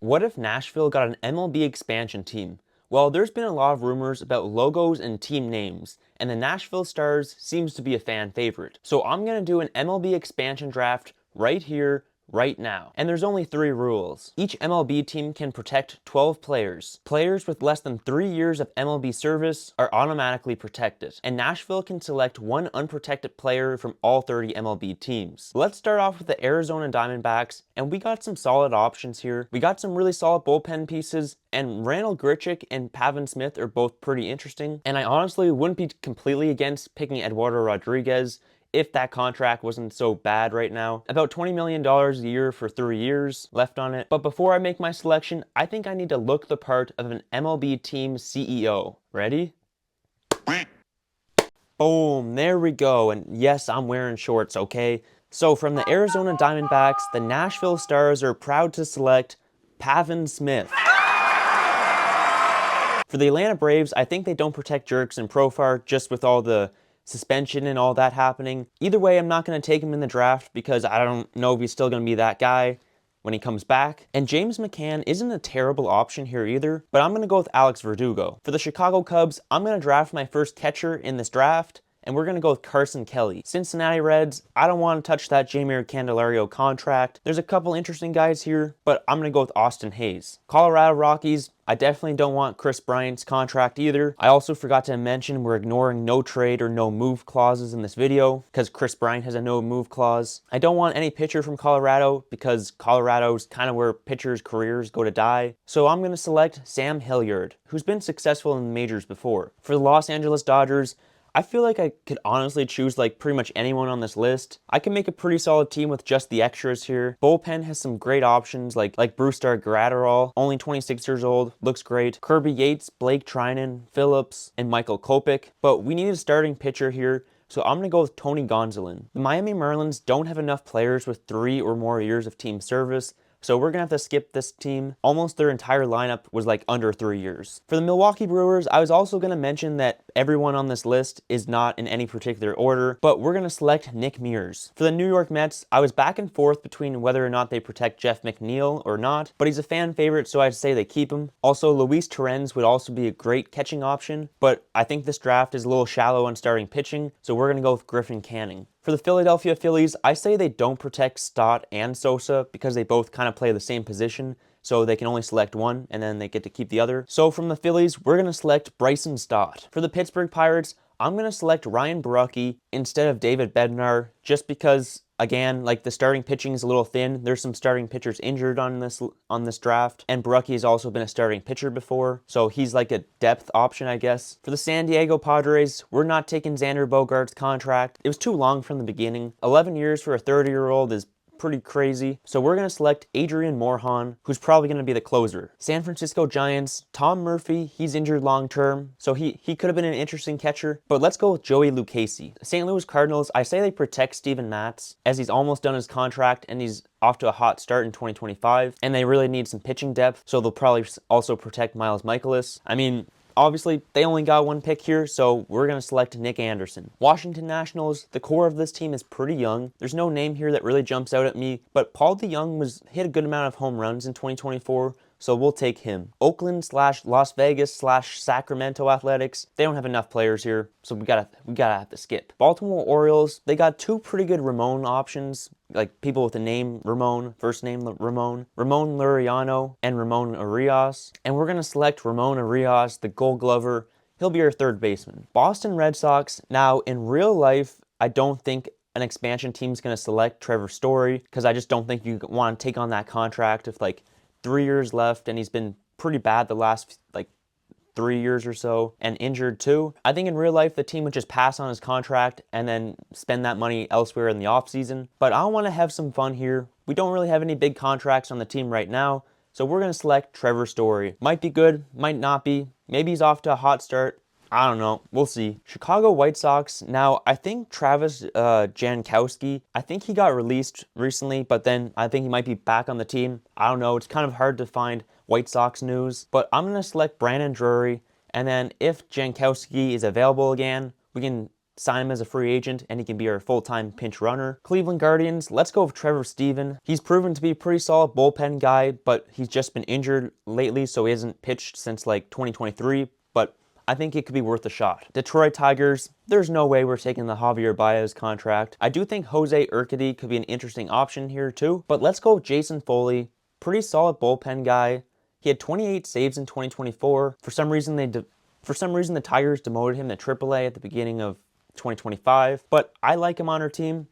What if Nashville got an MLB expansion team? Well, there's been a lot of rumors about logos and team names, and the Nashville Stars seems to be a fan favorite. So I'm going to do an MLB expansion draft right here, right now. And there's only 3 rules. Each MLB team can protect 12 players. Players with less than 3 years of MLB service are automatically protected. And Nashville can select 1 unprotected player from all 30 MLB teams. Let's start off with the Arizona Diamondbacks, and we got some solid options here. We got some really solid bullpen pieces, and Randall Grichuk and Pavin Smith are both pretty interesting. And I honestly wouldn't be completely against picking Eduardo Rodriguez if that contract wasn't so bad right now. About $20 million a year for 3 years left on it. But before I make my selection, I think I need to look the part of an MLB team CEO. Ready? Boom, there we go. And yes, I'm wearing shorts, okay? So from the Arizona Diamondbacks, the Nashville Stars are proud to select Pavin Smith. For the Atlanta Braves, I think they don't protect Jurickson Profar just with all the suspension and all that happening. Either way, I'm not going to take him in the draft because I don't know if he's still going to be that guy when he comes back. And James McCann isn't a terrible option here either, but I'm going to go with Alex Verdugo. For the Chicago Cubs, I'm going to draft my first catcher in this draft, and we're going to go with Carson Kelly. Cincinnati Reds, I don't want to touch that Jeimer Candelario contract. There's a couple interesting guys here, but I'm going to go with Austin Hayes. Colorado Rockies, I definitely don't want Chris Bryant's contract either. I also forgot to mention we're ignoring no trade or no move clauses in this video because Chris Bryant has a no move clause. I don't want any pitcher from Colorado because Colorado's kind of where pitchers' careers go to die. So I'm going to select Sam Hilliard, who's been successful in the majors before. For the Los Angeles Dodgers, I feel like I could honestly choose like pretty much anyone on this list. I can make a pretty solid team with just the extras here. Bullpen has some great options like Brusdar Graterol, only 26 years old, looks great. Kirby Yates, Blake Trinan, Phillips, and Michael Kopech. But we need a starting pitcher here, so I'm going to go with Tony Gonsolin. The Miami Marlins don't have enough players with 3 or more years of team service, so we're going to have to skip this team. Almost their entire lineup was like under 3 years. For the Milwaukee Brewers, I was also going to mention that everyone on this list is not in any particular order, but we're going to select Nick Mears. For the New York Mets, I was back and forth between whether or not they protect Jeff McNeil or not, but he's a fan favorite, so I'd say they keep him. Also, Luis Torrens would also be a great catching option, but I think this draft is a little shallow on starting pitching, so we're going to go with Griffin Canning. For the Philadelphia Phillies, I say they don't protect Stott and Sosa because they both kind of play the same position, so they can only select one and then they get to keep the other. So from the Phillies, we're going to select Bryson Stott. For the Pittsburgh Pirates, I'm going to select Ryan Borucki instead of David Bednar just because, again, like the starting pitching is a little thin. There's some starting pitchers injured on this draft, and Borucki has also been a starting pitcher before, so he's like a depth option, I guess. For the San Diego Padres, we're not taking Xander Bogaerts' contract. It was too long from the beginning. 11 years for a 30-year-old is pretty crazy. So we're going to select Adrian Morejon, who's probably going to be the closer. San Francisco Giants, Tom Murphy, he's injured long term, so he could have been an interesting catcher, but let's go with Joey Lucchesi. St. Louis Cardinals, I say they protect Steven Matz as he's almost done his contract and he's off to a hot start in 2025, and they really need some pitching depth, so they'll probably also protect Miles Mikolas. I mean, obviously, they only got 1 pick here, so we're going to select Nick Anderson. Washington Nationals, the core of this team is pretty young. There's no name here that really jumps out at me, but Paul DeJong hit a good amount of home runs in 2024, so we'll take him. Oakland/Las Vegas/Sacramento Athletics, they don't have enough players here, so we gotta have to skip. Baltimore Orioles, they got 2 pretty good Ramon options, like people with the name Ramon, first name Ramon Laureano, and Ramon Urias. And we're going to select Ramon Urias, the Gold Glover. He'll be our third baseman. Boston Red Sox, now in real life, I don't think an expansion team's going to select Trevor Story because I just don't think you want to take on that contract with like 3 years left, and he's been pretty bad the last like 3 years or so, and injured too. I think in real life, the team would just pass on his contract and then spend that money elsewhere in the offseason. But I want to have some fun here. We don't really have any big contracts on the team right now, so we're going to select Trevor Story. Might be good, might not be. Maybe he's off to a hot start. I don't know. We'll see. Chicago White Sox. Now, I think Travis Jankowski, I think he got released recently, but then I think he might be back on the team. I don't know. It's kind of hard to find White Sox news, but I'm going to select Brandon Drury, and then if Jankowski is available again, we can sign him as a free agent and he can be our full-time pinch runner. Cleveland Guardians, let's go with Trevor Stephan. He's proven to be a pretty solid bullpen guy, but he's just been injured lately, so he hasn't pitched since like 2023, but I think it could be worth a shot. Detroit Tigers, there's no way we're taking the Javier Baez contract. I do think Jose Urquidy could be an interesting option here too, but let's go with Jason Foley. Pretty solid bullpen guy. He had 28 saves in 2024. For some reason, the Tigers demoted him to AAA at the beginning of 2025, but I like him on our team.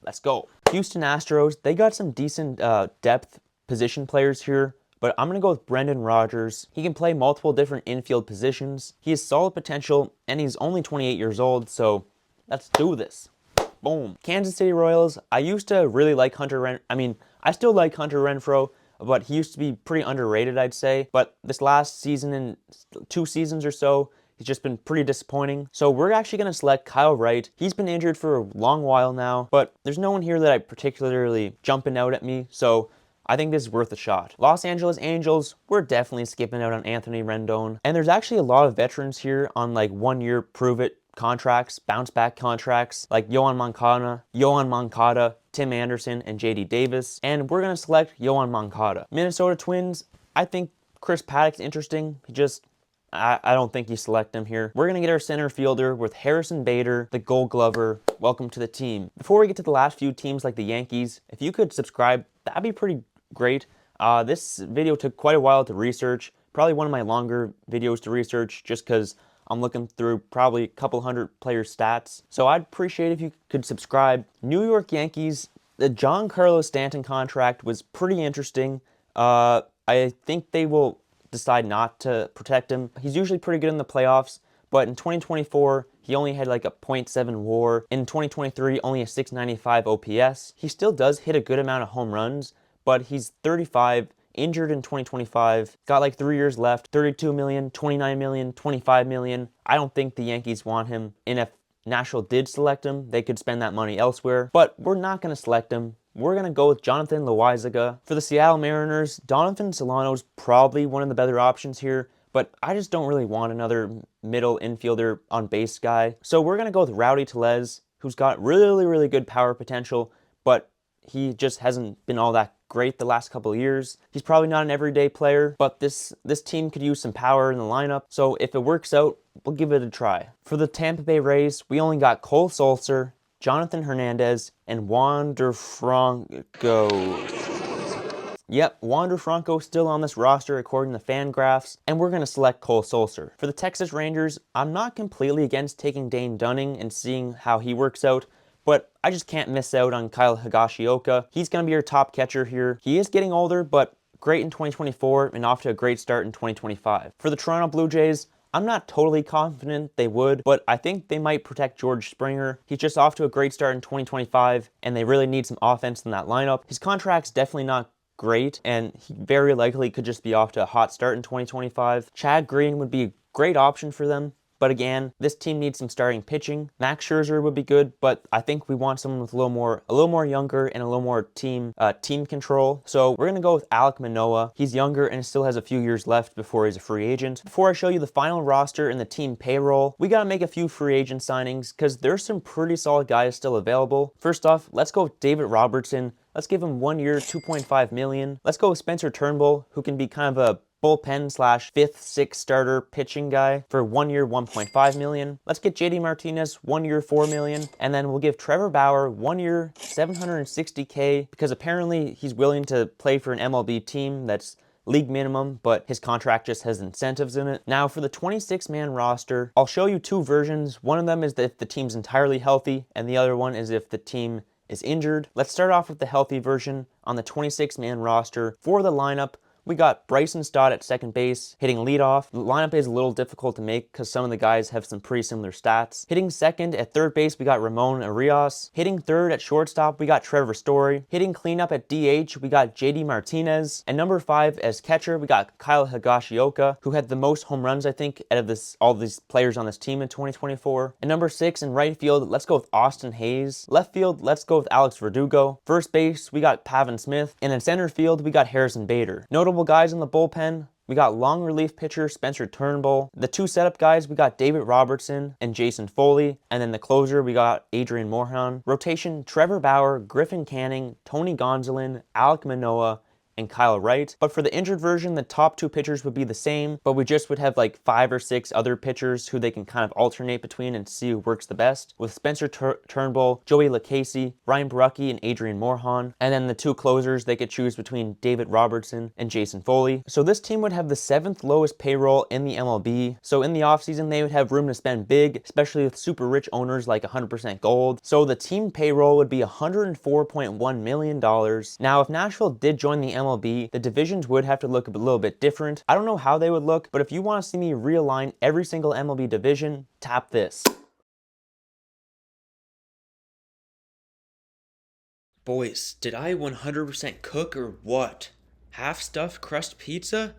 Let's go. Houston Astros, they got some decent depth position players here, but I'm going to go with Brendan Rodgers. He can play multiple different infield positions. He has solid potential, and he's only 28 years old, so let's do this. Boom. Kansas City Royals, I used to really like I still like Hunter Renfroe, but he used to be pretty underrated, I'd say. But this last season and 2 seasons or so, he's just been pretty disappointing. So we're actually going to select Kyle Wright. He's been injured for a long while now, but there's no one here that I particularly jumping out at me, so I think this is worth a shot. Los Angeles Angels, we're definitely skipping out on Anthony Rendon. And there's actually a lot of veterans here on like 1-year prove-it contracts, bounce-back contracts, like Yohan Moncada, Tim Anderson, and J.D. Davis. And we're going to select Yohan Moncada. Minnesota Twins, I think Chris Paddock's interesting. I don't think you select him here. We're going to get our center fielder with Harrison Bader, the Gold Glover. Welcome to the team. Before we get to the last few teams like the Yankees, if you could subscribe, that'd be pretty great. This video took quite a while to research. Probably one of my longer videos to research just because I'm looking through probably a couple hundred player stats. So I'd appreciate if you could subscribe. New York Yankees, the Giancarlo Stanton contract was pretty interesting. I think they will decide not to protect him. He's usually pretty good in the playoffs, but in 2024, he only had like a .7 WAR. In 2023, only a 695 OPS. He still does hit a good amount of home runs, but he's 35, injured in 2025, got like 3 years left, 32 million, 29 million, 25 million. I don't think the Yankees want him, and if Nashville did select him, they could spend that money elsewhere, but we're not going to select him. We're going to go with Jonathan Loaizaga. For the Seattle Mariners, Donovan Solano's probably one of the better options here, but I just don't really want another middle infielder on base guy. So we're going to go with Rowdy Tellez, who's got really, really good power potential, but he just hasn't been all that great the last couple of years. He's probably not an everyday player, but this team could use some power in the lineup. So if it works out, we'll give it a try. For the Tampa Bay Rays, we only got Cole Sulser, Jonathan Hernandez, and Wander Franco. Yep, Wander Franco still on this roster according to Fangraphs, and we're going to select Cole Sulser. For the Texas Rangers, I'm not completely against taking Dane Dunning and seeing how he works out, but I just can't miss out on Kyle Higashioka. He's going to be your top catcher here. He is getting older, but great in 2024 and off to a great start in 2025. For the Toronto Blue Jays, I'm not totally confident they would, but I think they might protect George Springer. He's just off to a great start in 2025, and they really need some offense in that lineup. His contract's definitely not great, and he very likely could just be off to a hot start in 2025. Chad Green would be a great option for them, but again, this team needs some starting pitching. Max Scherzer would be good, but I think we want someone with a little more younger and a little more team control. So we're gonna go with Alek Manoah. He's younger and still has a few years left before he's a free agent. Before I show you the final roster and the team payroll, we gotta make a few free agent signings because there's some pretty solid guys still available. First off, let's go with David Robertson. Let's give him 1 year, $2.5 million. Let's go with Spencer Turnbull, who can be kind of a bullpen / 5th, 6th starter pitching guy for 1 year, $1.5 million. Let's get JD Martinez 1 year, $4 million. And then we'll give Trevor Bauer 1 year, $760K, because apparently he's willing to play for an MLB team that's league minimum, but his contract just has incentives in it. Now for the 26-man roster, I'll show you 2 versions. One of them is if the team's entirely healthy, and the other one is if the team is injured. Let's start off with the healthy version. On the 26-man roster, for the lineup, we got Bryson Stott at second base, hitting leadoff. The lineup is a little difficult to make because some of the guys have some pretty similar stats. Hitting second at third base, we got Ramon Arias. Hitting third at shortstop, we got Trevor Story. Hitting cleanup at DH, we got JD Martinez. And number 5 as catcher, we got Kyle Higashioka, who had the most home runs, I think, out of all these players on this team in 2024. And number 6 in right field, let's go with Austin Hayes. Left field, let's go with Alex Verdugo. First base, we got Pavin Smith. And in center field, we got Harrison Bader. Notable guys in the bullpen, we got long relief pitcher Spencer Turnbull. The two setup guys, we got David Robertson and Jason Foley. And then the closer, we got Adrian Morejon. Rotation, Trevor Bauer, Griffin Canning, Tony Gonsolin, Alek Manoah, and Kyle Wright. But for the injured version, the top two pitchers would be the same, but we just would have like 5 or 6 other pitchers who they can kind of alternate between and see who works the best, with Spencer Turnbull, Joey Lucchesi, Ryan Borucki, and Adrian Morejon. And then the two closers, they could choose between David Robertson and Jason Foley. So this team would have the 7th lowest payroll in the MLB. So in the offseason, they would have room to spend big, especially with super rich owners like 100% Gold. So the team payroll would be $104.1 million. Now, if Nashville did join the MLB, the divisions would have to look a little bit different. I don't know how they would look, but if you want to see me realign every single MLB division, tap this. Boys, did I 100% cook or what? Half stuffed crust pizza?